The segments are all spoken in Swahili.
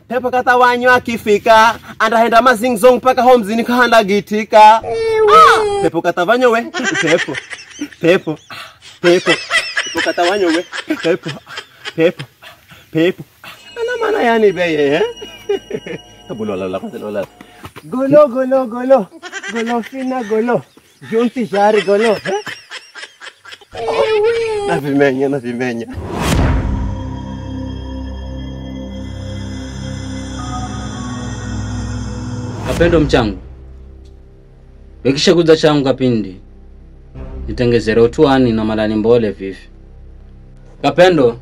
Pepo katawanyo akifika andahenda mazingzong paka homzini kahanda gitika. Pepo katawanyo we. Pepo katawanyo we. Pepo. Ana mana yani beye Bulola. Golo. Golo fina golo. Junti jari golo. Navimenya. Kapendo mchangu. Wekisha kuza changu kapindi. Nitengezere utuani na malani mbole vivi. Kapendo.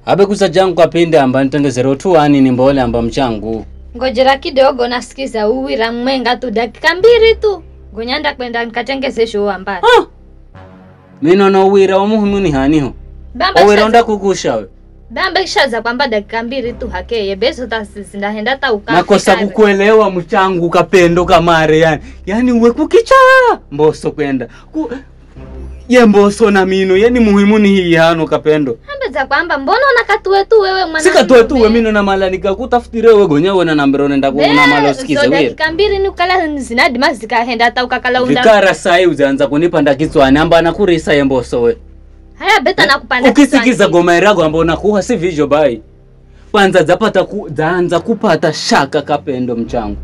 Habe kuza changu kapindi amba nitengezere utuani ni mbole amba mchangu. Ngojera kidogo nasikiza uwira mwenga tu dakika 2 tu. Ngonyanda kwenda nikatengeze show ambari. Mino no uwira umuhimu ni haniho. Uwira nda kukusha we. Bamba ishaza kwamba dakika 2 tu hakeye beso tasinda henda ta ukaka. Nakosa kukuelewa mchangu Kapendo kamare yani. Yani uwe kukicha mboso kwenda. Ye mboso na mino yani muhimu ni hii hano Kapendo. Ambaza kwamba mbona unakatuwe tu wewe mwana. Sikatuwe tu wewe mino na malanika kutafutire wewe gonya wewe na nambero nenda kuona malo sikize wewe. So dakika 2 ni ukala zinadi mazika henda ta ukakala unda. Vikara sai uzaanza kunipa ndakitswana amba nakurisa ye mboso we. Haya beta nakupanda ukisikiza goma irago ambao nakuha si visual bai. Kwanza zaanza kupata shaka Kapendo mchangu.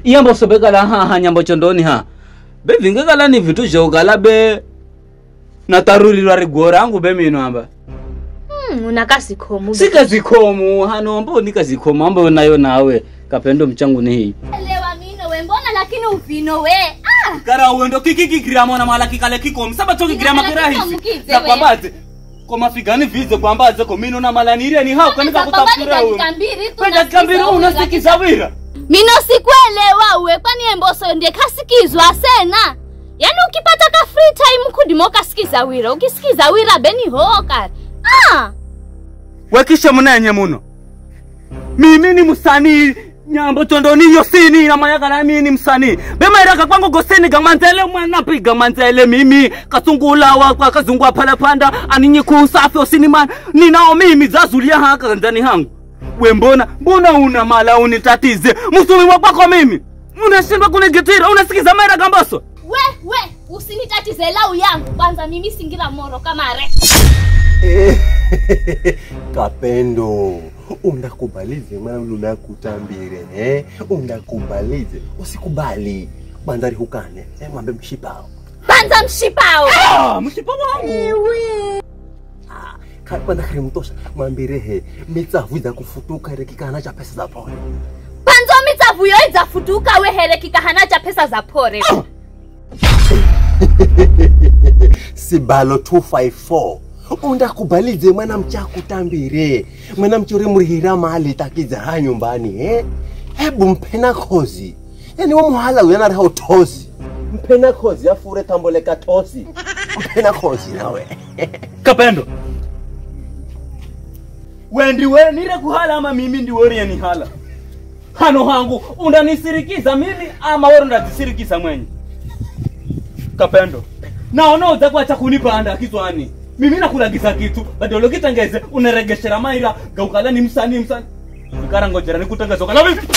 Iyambo sobekala nyambo chondoni Be vingekala ni vitu jogala be na taruri lwa rigora angu be mino amba. Unakasikomu. Sikazikomu hano ambo nikazikomu ambo nayo nawe Kapendo mchangu ni hii. Elewa mino we mbona lakini ufino we. Kara uendo kiki gramo na malaki kale kiko msaba toki grama kirahisi. Za kwambaze. Koma figani vize kwambaze ko mino na malaniria ni hao kanika kutafura wewe. Kwenda kambira unasikiza wira. Mino sikuelewa uwe kwani emboso ndiye kasikizwa sena. Yani ukipata ka free time kudimoka sikiza wira. Ukisikiza wira beni hoka. Wakisha munenye muno. Mimi ni musanii nyambo tondoni yosini na mayaga na mimi ni msanii. Bema iraka kwangu goseni gamanzele mwana piga manzele mimi kasungula wa kazungwa pala panda aninyi kusafi osini man ninao mimi zazulia haka ndani hangu. We mbona una mala unitatize musumi wako mimi. Unashindwa kunigitira unasikiza mera gamboso. We usinitatize lau yangu kwanza mimi singira moro kamare. Kapendo undakubalize maana lula kutambire undakubalize usikubali bandari hukane mwambe mshipao banza mshipao mshipao wangu kwanza karimtosha mwambire mitsavu za kufutuka rekikana cha pesa za pole banza mitsavu yo za futuka we herekikana cha pesa za pole Sibalo 254 undakubalize mwana mchaku tambire mwana mchuri murihira mahali takiza nyumbani hebu mpena kozi yani wa muhala uyana raho tozi mpena kozi afure tamboleka tozi mpena kozi nawe Kapendo wendi we nire kuhala ama mimi ndi wori ni hala hano hangu undanisirikiza mimi ama wori ndazisirikiza mwenye Kapendo naona uza kwa chakunipa anda kizwani mimi nakulagiza kitu badolo kitangeze unaregeshera maira gaukala ni msanii Fikara ngojera nikutangaza kana vipi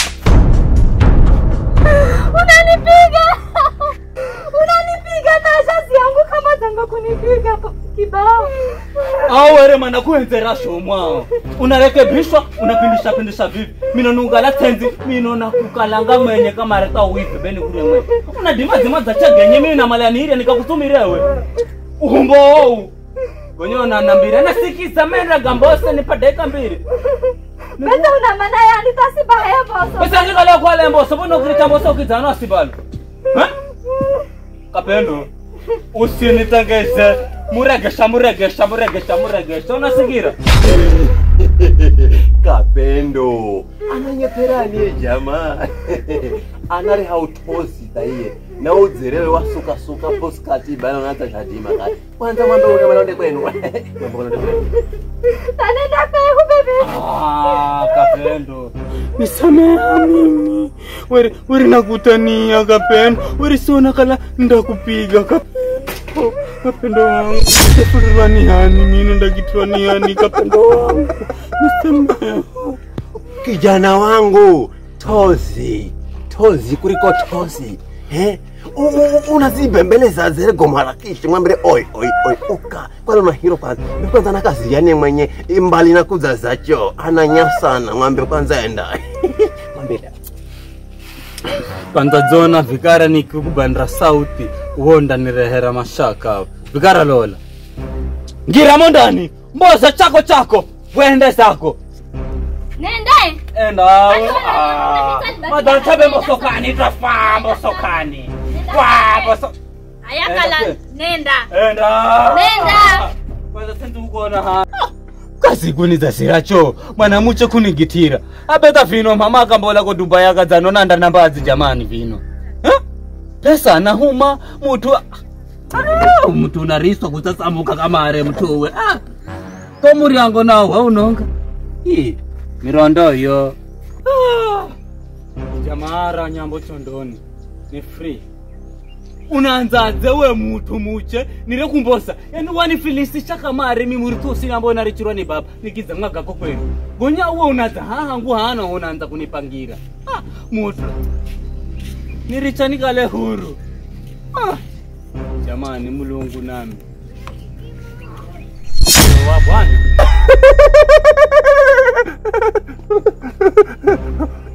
Unanipiga na shazi yangu kama zanga kunipiga kibao were mana kuenzera shomwa unarekebishwa unapindisha vipi mino nungala tenzi mino nakukalanga mwenye kama reta wipe beni kule mwenye unadima za chagenye mimi na malaniria nikakutumirewe uhumbo Gonyo na nambira na sikiza mera gambose ni padeka mbiri. Benda una mana ya nitasiba hemboso. Besa ngikala kwa lemboso bono krita mboso ukizana asibalo. Kapendo. Usinitangeze muregesha unasigira. Kapendo. Ananyepera ni jamaa. Anare hautosi taiye. Na uzirewe wasuka poskati bana unata jadima kati. Kwanza mambo unamalaonde kwenu. Tanenda pehu bebe. Kapendo. Nisamea mimi. Weri nakutania Kapendo. Weri sona kala ndakupiga Kapendo. Kapendo wangu. Tafurani hani mimi ndakitwani hani kapendo wangu. Mseme. Kijana wangu, Tozi kuliko Tozi. Unazibembeleza zile gomarakishi mwambie oi uka. Kwani una hilo kwanza na kazi yani mwenye mbali na kuzazacho ananya sana mwambie kwanza enda. Mwambie kwanza zona vikara nikukubandra sauti uonda nirehera mashaka vikara lola ngira mondani mboza chako wende zako Nenda. enda madam chabe mosokani trafa mosokani kwa boso Ayakala nenda. Enda kwanza sentu kuona ha kasi kuniza siracho mwana mucho kunigitira abeta vino mama akambola ko Dubai akadzano nanda nambazi jamani vino pesa na huma mutu unariswa kutsasamuka kamare mutuwe komuri yango nawo haunonga mirondo yo jamara nyambo chondoni ni free unaanzaze we mutu muche nire kumbosa yani wanifilisisha kamare mimi ritusi nambo narichirwa ni baba nikiza mwaga ko kwenu gonya uwe unaza hangu hana unaanza kunipangira mutu nirichani kale huru jamani mulungu nami wa bwana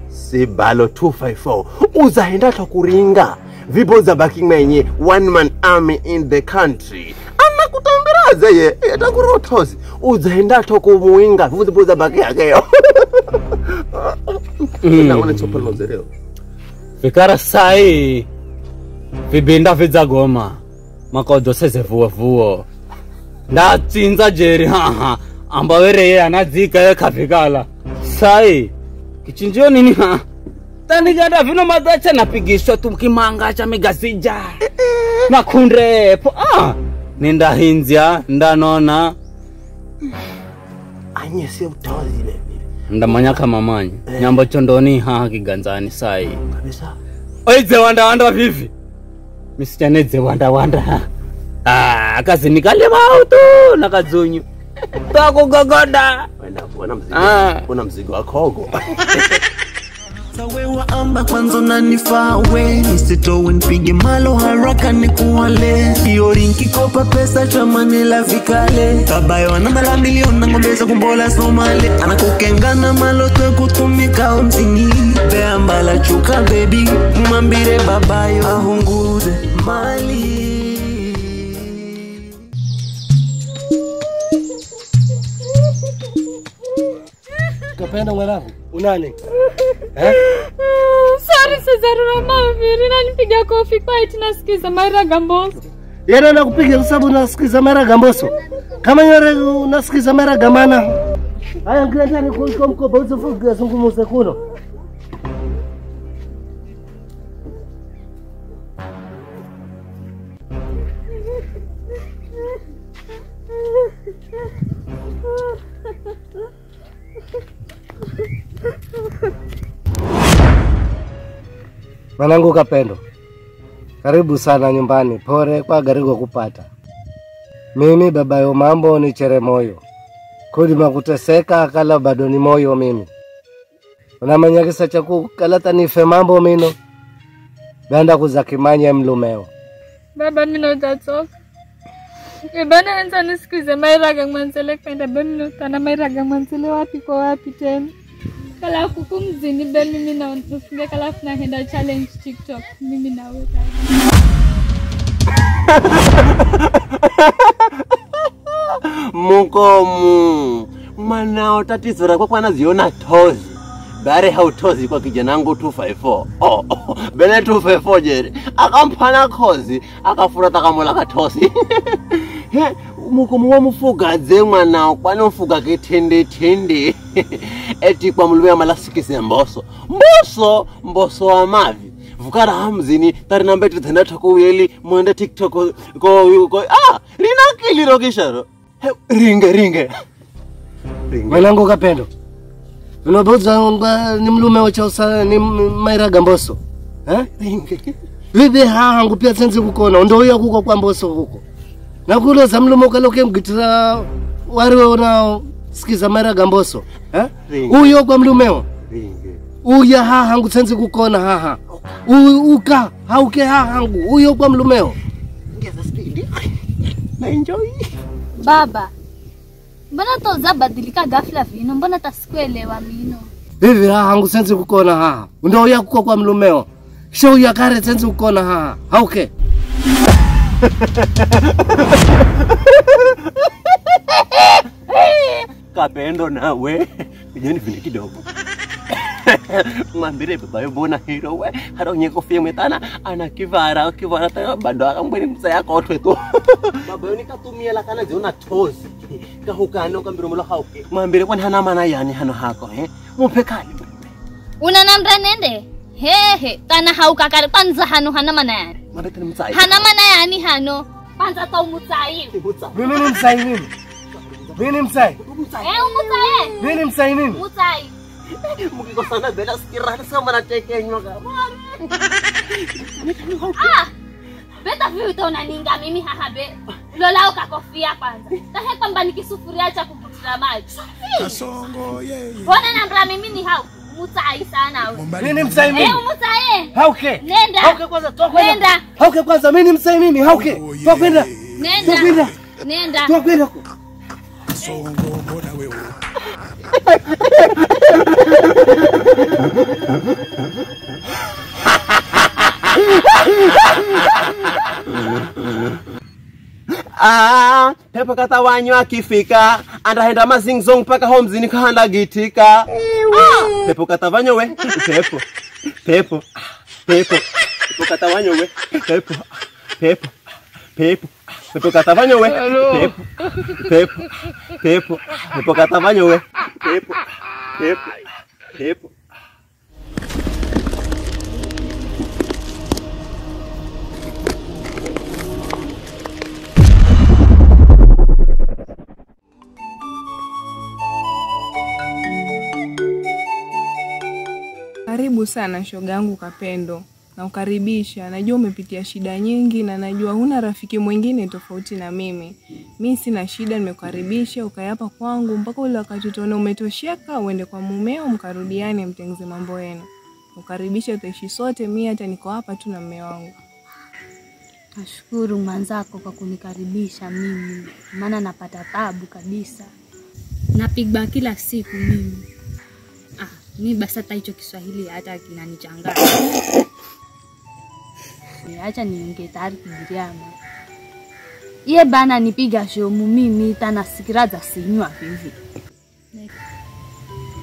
Sibalo 254 uzaenda kuringa viboza baki mwenye one man army in the country anakutambiraze ye atakurotozi uzaenda kumuinga viboza baki yake naona chopolo zereo vikara sai vibinda vidzagoma makodo sezevuo ndatsinza jeri ambawereye anadzika yekavikala sai kichinjio nini tanikada vino madacha napigiswa tukimanga cha megazija nakundrepo nenda hinzia ndanona anyese utozi baby ndamanya kama manyi nyambo chondoni kiganzani sai kabisa oize wanda vivi misijaneze wanda akazi nikale mautu nakadzunyu tako gogoda wana mzigo wakogo Sawe wa amba kwanza unanifaa we nisitowe nipige malo haraka nikuwale hiyo rinki kopa pesa chamanila vikale kabayo wana mala milioni na ngombeza kumbola Somali anakukengana malo twe kutumika mzini beambala chuka baby mwambire babayo ahunguze mali Kapenda mwanangu unani Sorry Cesaro maviri nanipiga kofi kwa eti nasikiza Maira Gamboso. Yeye anakupiga kwa sababu unasikiza Maira Gamboso. Kama yeye unasikiza Maira Gamana. Haya ngenda ni kwa mkoba uzofuga zungumuze kuno. Mwanangu Kapendo, karibu sana nyumbani, pore kwa garigo kupata. Mimi baba yo mambo ni Cheremoyo. Kudi makuteseka akala bado ni moyo mimi. Unamanya kisa cha kukalata nife mambo mino. Banda kuzakimanya mlumeo. Baba mino tatoka. Ibana enza nisikize Maira Gamwanzele kwenda bemino tana Maira Gamwanzele wapi kwa wapi tena. Kala kukumzini be mimi na ufunge kala funa henda challenge TikTok mimi na wewe. Mukomu manao tatizo la kwa naziona tozi bare hautozi kwa kijana wangu 254 bene 254 jeri akampana kozi akafura takamola katozi mukomu wa mufugadze mwana kwani ufuga ketende eti kwa mulume amalasikise mboso wa mavi vukara hamzini tari namba tenda takuyeli mwende TikTok ko rinakili rokisharo ringe Mwanangu Kapendo, unaboza ni mlume wa chausa ni Maira Gamboso. Ringe. Vipi hangu pia senzi kukona, ndo huyo kuko kwa Mboso huko. Na kulo samlumo kaloke mgitira wari ona sikiza mara gamboso. Uyo kwa mlumeo. Uya haha ngutsenzi kukona haha. Uka hauke haha ngu. Uyo kwa mlumeo. Ngeza speed. Na enjoy. Baba, mbona toza badilika ghafla vino? Mbona tasikuelewa mino? Vivi haha ngutsenzi kukona haha. Ndo uya kuko kwa mlumeo. Show ya kare tsenzi kukona haha. Hauke. Kapendo nawe. Kujeni vile kidogo. Mwambire baba mbona hero we haronye kofia mwetana anakivara tena bado akambweni msaya kotwe tu baba yoni katumia la kana jona tozi kahukano kambiro mulo hauke mwambire kwani hana maana yani hano hako mupekani Unanamra nende hehe kana hauka kare kwanza hano hana maana yani mwambire msai hana maana yani hano kwanza ta umutsai Mimi ni msai nini? Mimi msai. Umutsai Mimi msai nini? Umutsai mukiko sana bela sikira sama na tekenyo ka beta vipi utaonaninga mimi hahabe lola ukakofia kwanza tahe kwamba nikisufuria cha kuvutira maji Kasongo bona nambra mimi ni hau mutsai sana wewe Mimi msai nini? umutsai Hauke. Nenda. Hauke kwanza toa kwenda. Nenda. Hauke kwanza mimi msai nini? Hauke. Toa kwenda. Nenda. Nenda. Toa kwenda. Kasongo mbona wewe pepo katawanyo akifika andahenda mazingzong paka homzini kahanda gitika pepo katawanyo we pepo katawanyo we pepo katawanyo we pepo katawanyo we pepo Karibu sana shoga yangu Kapendo. Na ukaribisha. Najua umepitia shida nyingi na najua huna rafiki mwingine tofauti na mimi. Mimi sina shida, nimekukaribisha ukayapa kwangu mpaka ule wakati utaona umetosheka uende kwa mumeo mkarudiane mtengeze mambo yenu. Ukaribisha utaishi sote, mimi hata niko hapa tu na mume wangu. Nashukuru mwanzako kwa kunikaribisha mimi. Maana napata taabu kabisa. Napigwa kila siku mimi. Mimi basi hata hicho Kiswahili hata kinanichanganya. Acha niongee tayari kujiriama. Ye bana nipiga shomu mimi tana sikiraza sinywa hivi.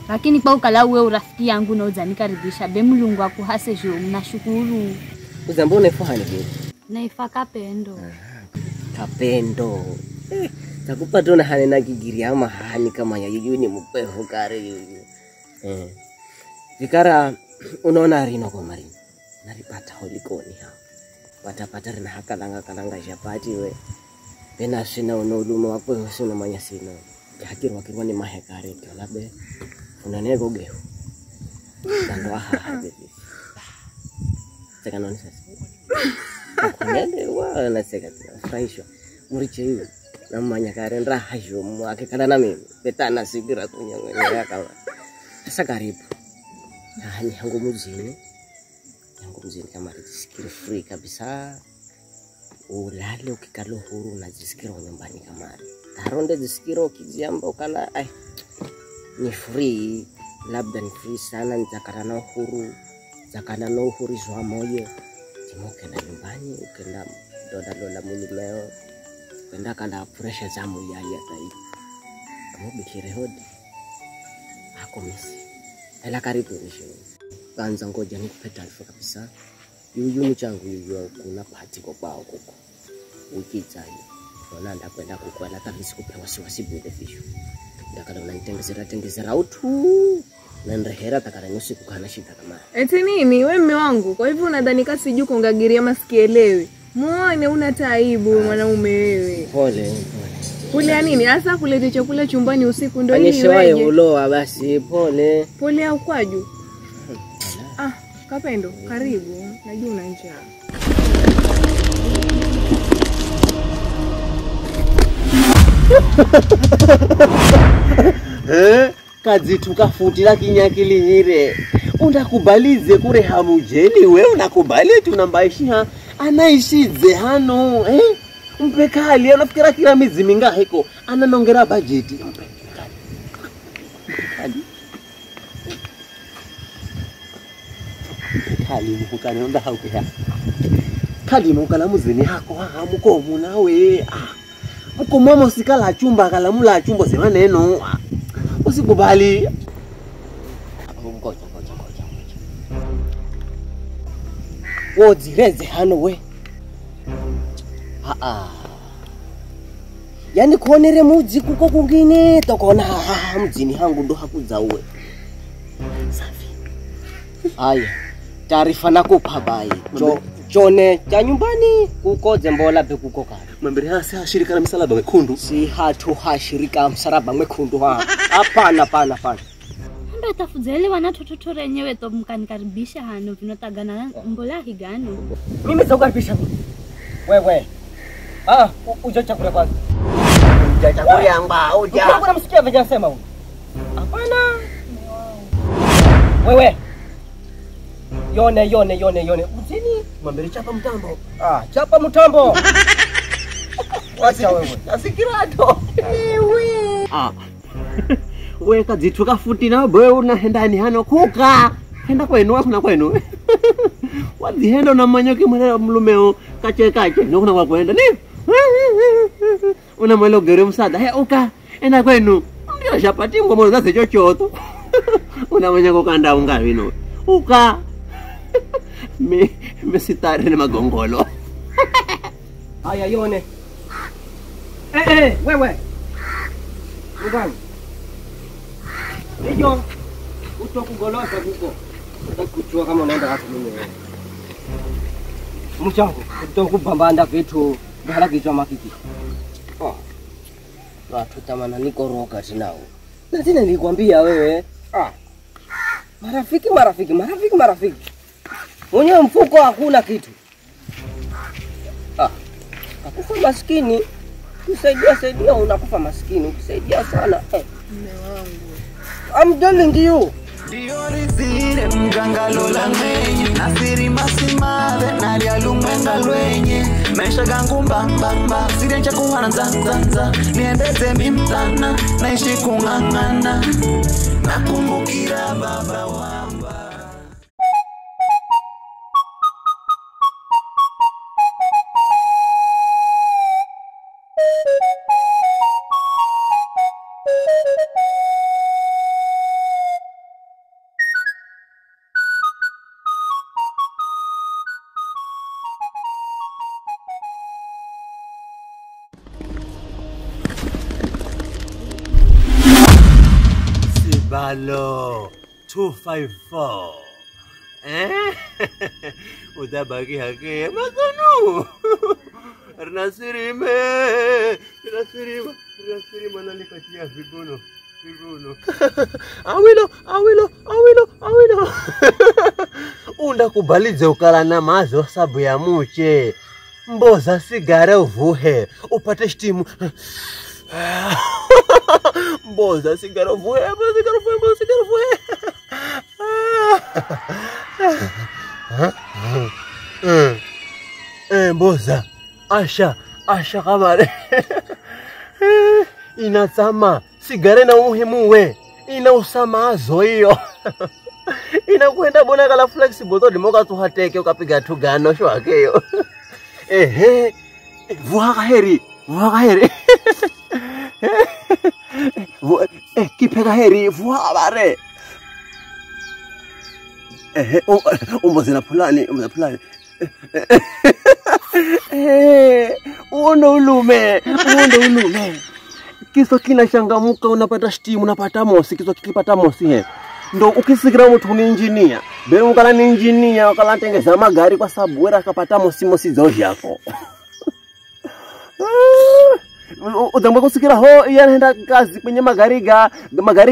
Lakini kwa ukala wewe urafiki yangu na uzanikaribisha be Mulungu akuhase shomu nashukuru. uzambo unefanya hivi Naifa Kapendo. Kapendo takupa tuna hanena kigiriama hani kama ya yuni mupeho kare yuyu vikara unaona rino kwa marino naripata holikoni hao watapata rina kalanga japati we pena sina unaulumo wako usina manya sina hakiri wakirwa ni mahekare labe unanego geho ndo aha bibi saka noni sasa kunende wa na saka fraisho muriche hiyo na manya kare ndra hajo mwake kana na mimi betana sigira kunyangwe yakawa sasa karibu hani yangu muzini kama jisikire free kabisa ulale ukikalo huru na jisikire nyumbani kama taronde jisikire ukijiamba ukala ni free labda ni free sana nitakana na uhuru zwa moyo timoke na nyumbani ukenda dola mulumeo kwenda kala pressure za muyaya tai kama bikire hodi akomisi ela karibu nisho kanza ngoja nikupe taarifa kabisa yuyu mchangu yuyu kuna bahati kwa kwao huko ukizaje ona ndakwenda kukwala kabisa kupewa wasiwasi bude fisho ndakala unanitengezera utu na ndahera takara nyusi kukana shida kama Eti nini wewe mume wangu? Kwa hivyo unadhani kasi siju kungagiria masikielewi. Muone una taibu mwanaume wewe. pole Kule nini? Hasa kulete chakula chumbani usiku ndio hii anishawaye wewe. uloa basi pole Pole au kwaju? Kapendo, karibu. Najua una njaa. Kazi tukafutila kinyakili nyire. Undakubalize kure hamujeni we unakubali tunambaishia anaishize hano mpekali anafikira kila miezi mingaheko ananongera bajeti mpekali mukane onda haukeha kadi mukala muzini hako hamuko munawe muko mama sikala chumba kala mula chumba sema neno usikubali ngoja wozireze hano we yani kuonere muji kuko kungine tokona mjini hangu ndo hakuza uwe safi aya taarifa nakupa bai chone cha nyumbani kuko zembola be kuko kale mwambiri hasi hashirika na msalaba mwekundu si hatu hashirika msalaba mwekundu hapana Mbe tafuzele wanatoto renyewe to mkanikaribisha hano vinotagana mbola higano. Mimi sikukaribisha. Wewe. Uja chakula kwanza. Uja chakula yangu uja. Mbona msikia vijana sema huko? Hapana. Wewe. Yone. Mzini. Mwambie chapa mtambo. Chapa mtambo. Wacha wewe. Nasikira to. Wewe. Wewe kazi tukafuti na wewe unaenda hano kuka. Henda kwenu kuna kwenu. Wazi henda na manyoki mlumeo kache nokuna kwa kwenda ni. Una mwelo gere msada uka enda kwenu. Ndio shapati ngomo zaze chochoto. Una manyako kanda unga vino. Uka. Mesitare na magongolo. Haya yone. Wewe. Ngani? Nijo, utokugolosa huko. Utakuchua kama unaenda hapo mwenyewe. Mchango, utokubambanda vitu bila kichwa makiki. Watu tamana niko roka tinao. Na tena nilikwambia wewe, marafiki. Mwenye mfuko hakuna kitu. Akufa maskini. Kusaidia unakufa maskini. Ukisaidia sana. Mume wangu. I'm telling you. Diorizire mgangalola mwenye nasiri masimare nali alumwenga lwenye maisha gangu mbamba siri ncha kuhana nzanza niendeze mimtana naishi kung'ang'ana nakumbukira baba wamba. Balo 254 udabaki hake mazonu Nasirima nalikatia vibuno awilo unda kubalize ukala na mazo sabu ya muche mboza sigara uvuhe upate shtimu mboza sigara uvuhe mboza asha kamare inatama sigara na umuhimu we ina usamazo hiyo inakwenda bona kala flexible to dimoka tuhateke ukapiga tugano sho akeyo vuaka heri kipeka heri vuaka bare umbozina fulani uondo ulume kiso kinashangamuka unapata shtimu unapata mosi kiso kikipata mosi ndo ukisikira mtu ni engineer bero ukala ni engineer ukala tengeza magari kwa sababu wera akapata mosi zoji yako udamba kusikira ho yanaenda kazi kwenye magari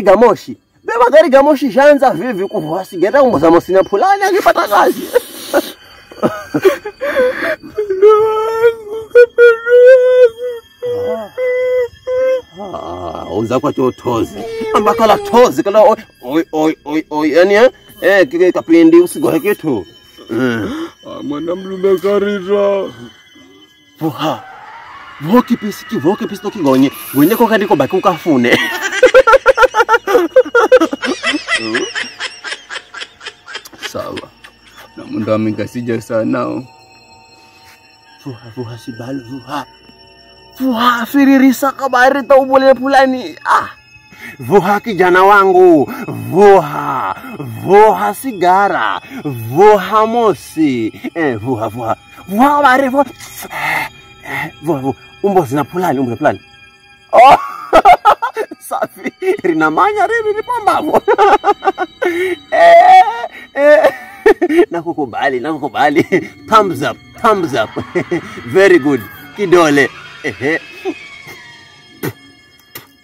ga moshi be magari ga moshi janza vivi kuhwasi geta umboza mosi na fulani akipata kazi uza kwa tozi. Ambaka la tozi kala oi yani kike kapindi usigohe kitu. Mwana mlume karira. Vuha. Voki pisi to kigonye. Gwenye ko kandi ko baki ukafune. Sawa. Na mundo amingasija sana. Vuha sibalo vuha. Vuha firirisa kabari tau boleh pulani. Vuha kijana wangu. Vuha sigara. Vuha mosi. Vuha bare vuha. Vuha umbozi na pulani. Oh. Safi. Rinamanya rini pambavo. Nakukubali. Thumbs up. Very good. Kidole.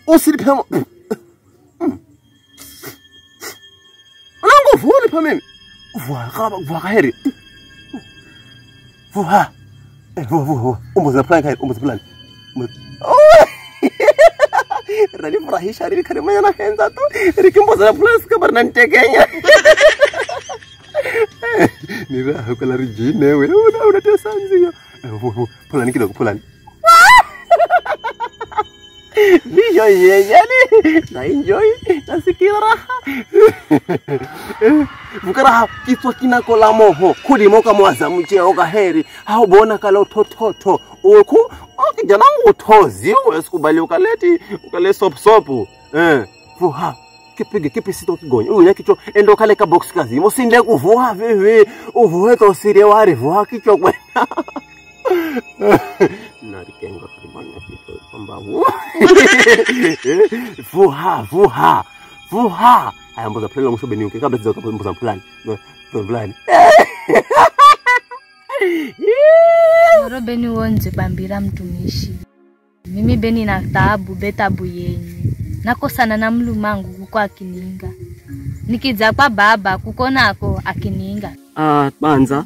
Usiripemo. Anango vuli pa mimi. Vuha kaheri. Vuha. Umboza plan. Rani furahisha rini karimanya na henza tu. Rikimboza plan kabar nantekenya. Nira kala rijine we. Udah tesanzi. Pulan kidogo pulan. Enjoy na enjoy nasikia raha. Mukaraha kitu kinakola moho kulimo kamwaza mcheo kaheri hao bona kala utototo oku kijana utozi wesikubali ukale sopu vuha kipi sito kigonye uya kicho endo kale ka box kazi mosinde kuvuha vivi uvuhe to sire wari vuha kicho kwenda narikenga krimanya kicho pambavu vuha aya mboza plan mwisho beniuke kabla sizo mboza plan Oro Beni wonze bambira mtumishi. Mimi Beni na taabu betabu yenyu. Nakosana na mlumangu kuko akininga. Nikidza kwa baba kuko nako akininga. Banza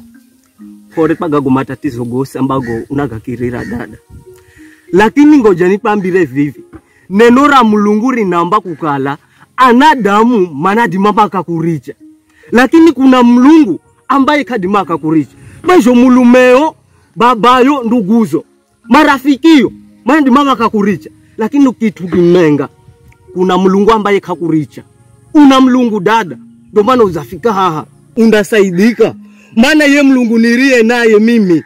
pore pagago matatizo gose ambago unagakirira dada. Lakini ngoja nipambire vivi. Neno la Mulungu linamba kukala anadamu manadima makakuricha. Lakini kuna Mulungu ambaye kadima akakuricha. Bajo mulumeo babayo nduguzo marafikio manadima makakuricha. Lakini ukitu kimenga kuna Mulungu ambaye kakuricha. Una Mulungu dada, ndio maana uzafika haha undasaidika. Maana ye Mulungu nirie naye mimi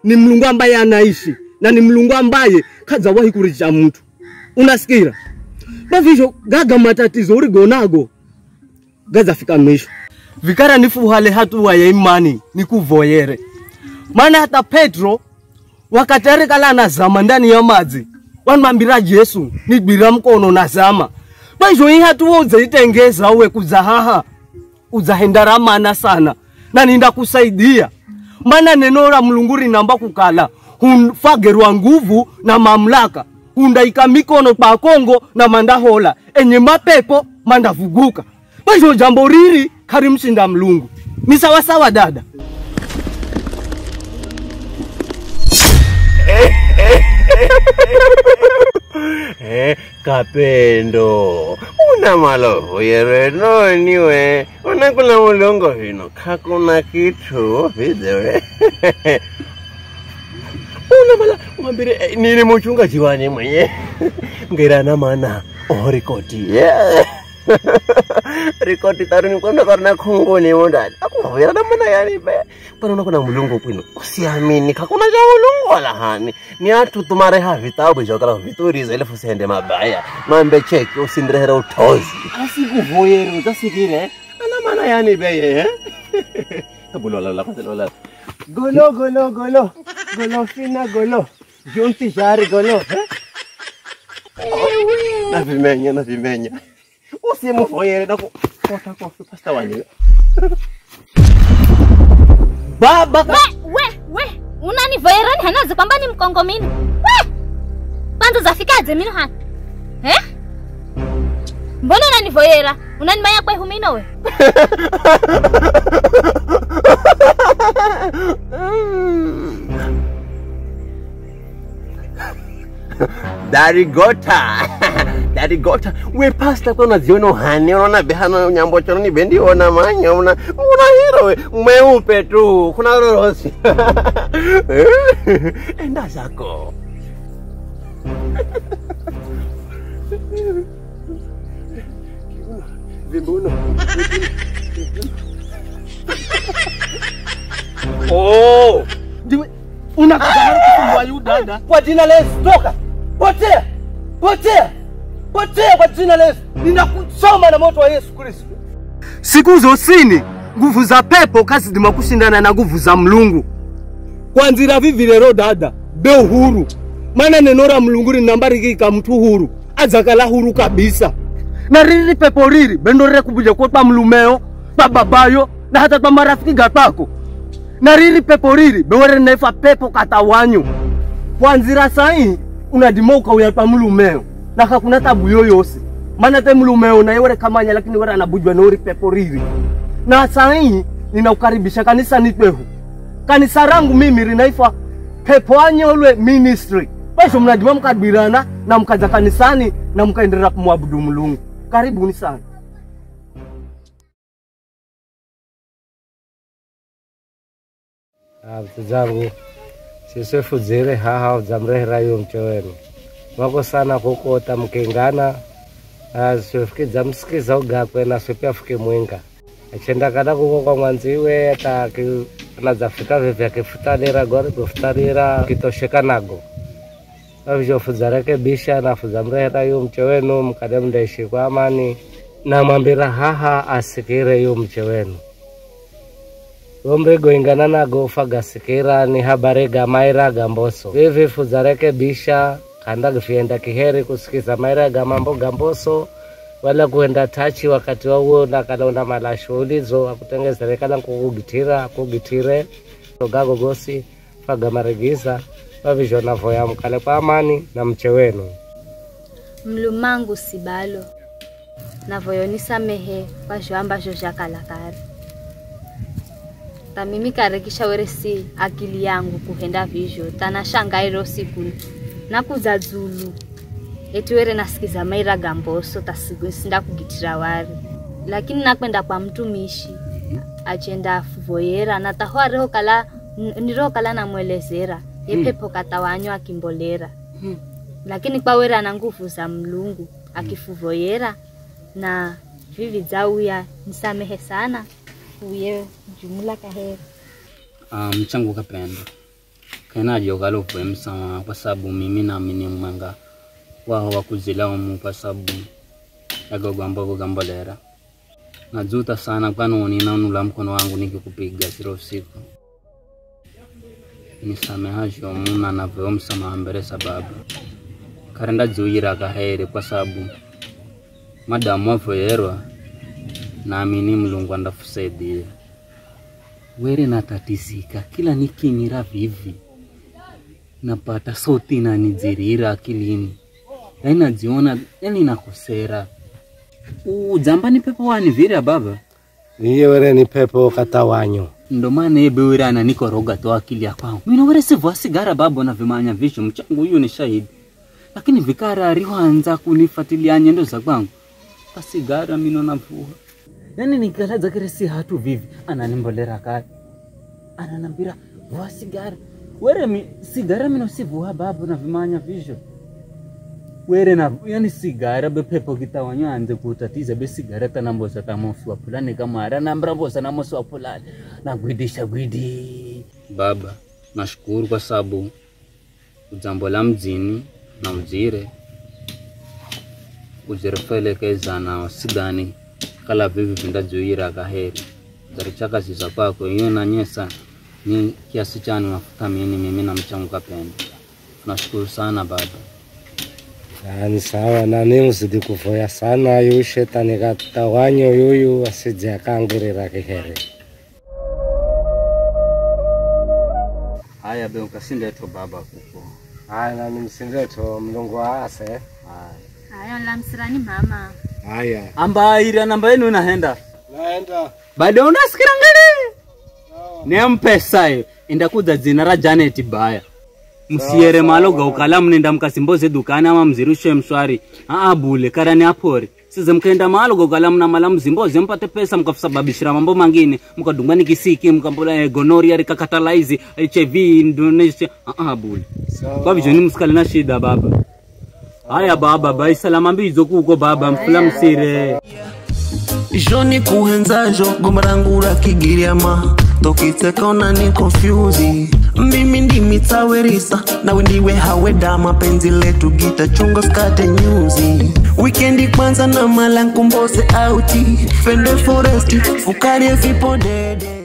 ni Mulungu ambaye anaishi na ni Mulungu ambaye kazawahi kuricha mtu. Unasikira? Bavisho gaga matatizo urigonago gaza fika mwisho. Vikara nifuhale hatuwa ya imani nikuvoyere. Maana hata Petro wakatari kala nazama ndani ya mazi wanmambira Yesu nibira mkono nazama. Bavisho hii hatuwa uzaitengeza uwe kuzahaha uzahendara mana sana na ninda kusaidia. Maana neno la Mulungu linamba kukala hunfagerwa nguvu na mamlaka. Undaika mikono pa Kongo na mandahola enye mapepo mandavuguka. Bajo jambo riri karimshinda Mulungu. Ni sawa sawa dada. Kapendo una malo yere no niwe unakula mulongo hino kakuna kitu videwe. Una mala mwambire nini muchunga jiwani mwenye ngira na mana orikoti rikoti taruni kwenda karna khongoni mondali akuvera na mana yani be pero na kuna Mulungu kwino usiamini kakuna ja Mulungu wala hani ni atu tumare ha vitabu jokala vituriza ile fusende mabaya mambe cheki usindrehera utozi asikuvoyero utasikire ana mana yani be bulola la bulola golo fina golo junti jari golo na vimenya usimuvoyere na kota kofi pasta wale baba we unanivoyera ni hanazi kwamba ni mkongo mimi we kwanza zafikaje mimi hapa mbona unanivoyera unanimaya kwa humino we Darigota. Darigota. We pasta kwa unaziona hani, unaona behano nyambo chono ni bendi ona manya, una hero mweupe tu, kuna rosi. Enda zako. Vibuno. Oh, unakazana kusumbua yu dada. Kwa jina la Yesu toka. Potea. Potea. Potea kwa jina la Yesu. Ninakusoma na moto wa Yesu Kristo. Siku zosini nguvu za pepo kazi ndima kushindana na nguvu za Mlungu. Kwanzira vivi lero dada, be huru. Maana neno la Mlungu linambariki mtu huru. Azakala huru kabisa. Na riri pepo riri bendo rire kubuja kwa mlumeo, bababayo na hata kwa marafiki gatako. Na riri pepo riri bewere nefa pepo katawanyo. Kwanzira sahi unadimoka uyapa mlumeo na hakuna tabu yoyose. Maana te mlumeo na yewere kamanya lakini wera anabujwa na uri pepo riri. Na sahi ninaukaribisha kanisa nitwehu. Kanisa rangu mimi rinaifa Pepo Anyolwe Ministry. Basi mnadima mkadbirana na mkaja kanisani na mkaendelea kumwabudu Mulungu. Karibuni sana. Zangu sisi fuzire haha zamrehera yo mchowenu wako sana kukota mkengana sifiki zamsikiza ugakwe na sipia fike mwenga achenda kada kuko kwa mwanziwe ata nazafika vivya kifutanira gori kufutanira kitosheka nago avyo fuzareke bisha na fuzamrehera yo mchowenu mkadem ndaishi kwa amani na mwambira haha asikire yo mchowenu Gombe goingana na gofa gasikira ni habari ga Maira Gamboso. Vivi fuzareke bisha kanda gfienda kiheri kusikiza Maira Gamambo Gamboso wala kuenda tachi wakati wao na kalonda mala shughuli zo akutengezerekana kugitire togago gosi faga maregiza wavisho na voya mkale pa amani na mchewenu. Mlumangu sibalo na voyo nisamehe kwa shamba shojakalakari. Ta mimi karekisha weresi akili yangu kuhenda vizho tanashanga iro siku nakuza Zulu eti were nasikiza Maira Gamboso tasigu sinda kugitira wari lakini nakwenda kwa mtumishi achenda fuvoyera na tahware kala niro kala na mwelezera yepepo katawanyo akimbolera lakini kwa wera na nguvu za Mlungu akifuvoyera na vivi zauya nisamehe sana uye jumla kaheri mchangu kapendo kana jogalo kwemsa kwa sababu mimi na mimi mwanga wao wakuzilaumu kwa sababu agogo gambolera najuta sana kwani ninaunula mkono wangu nikikupiga siro siku nisamehajo muna na vomsa maambere sababu karenda zuira kaheri kwa sababu madamu wafoyerwa naamini Mulungu andafusaidie. Were natatisika kila nikinyira vivi napata sauti na nijirira akilini yani najiona yani nakosera ujambani pepo wani vira baba niye were ni pepo katawanyo ndo maana ebe were ananikoroga to akili ya kwangu mimi were sivwa sigara baba na vimanya visho mchangu huyo ni shahidi lakini vikara ariwanza kunifuatilia nyendo za kwangu pasigara mimi navuha yani nikalaza kiresi hatu vivi ananimbolera kati ananambira wa sigara were sigara mino sivuha babu na vimanya visho were na yani sigara be pepo kitawanyo anze kutatiza be sigara tanambosa tamofu wa pulani kama ara nambosa na mosu wa pulani na gwidi baba nashukuru kwa sababu ujambo la mjini na ujire ujirfelekeza na sidani kala vivi vindajuira kaheri zarichaka sisa kwako hiyo na nyesa ni kiasi chani mafutamini mimi na mchangu kapendo nashukuru sana baba ni sawa na ni mzidi kufoya sana yu shetani katawanyo yuyu asije akangirira kiheri haya be ukasindeto baba kuko haya na nimsindeto Mlungu aase haya la msirani mama haya amba ira namba yenu naenda bado unasikira ngani ni mpesa hiyo indakuza jina ra Janet baya msiere malo gaukala mnenda mkasimboze dukani ama mzirushe mshwari bule karani apore size mkaenda malo gaukala mna mala mzimboze mpate pesa mkafusababishira mambo mangine mkadungani kisiki mkambola gonorrhea rikakatalize HIV Indonesia bule kwa vijoni msikali na shida baba. Haya baba bai salama mbizo kuko baba mfula msire Joni kuhenzajo gomarangura kigiriama tokitsekona ni confusing mimi ndimi tawerisa nawe ndiwe haweda mapenzi letu gita chunga skate nyuzi weekendi kwanza na malankumbose auti fende foresti fukari vipo dede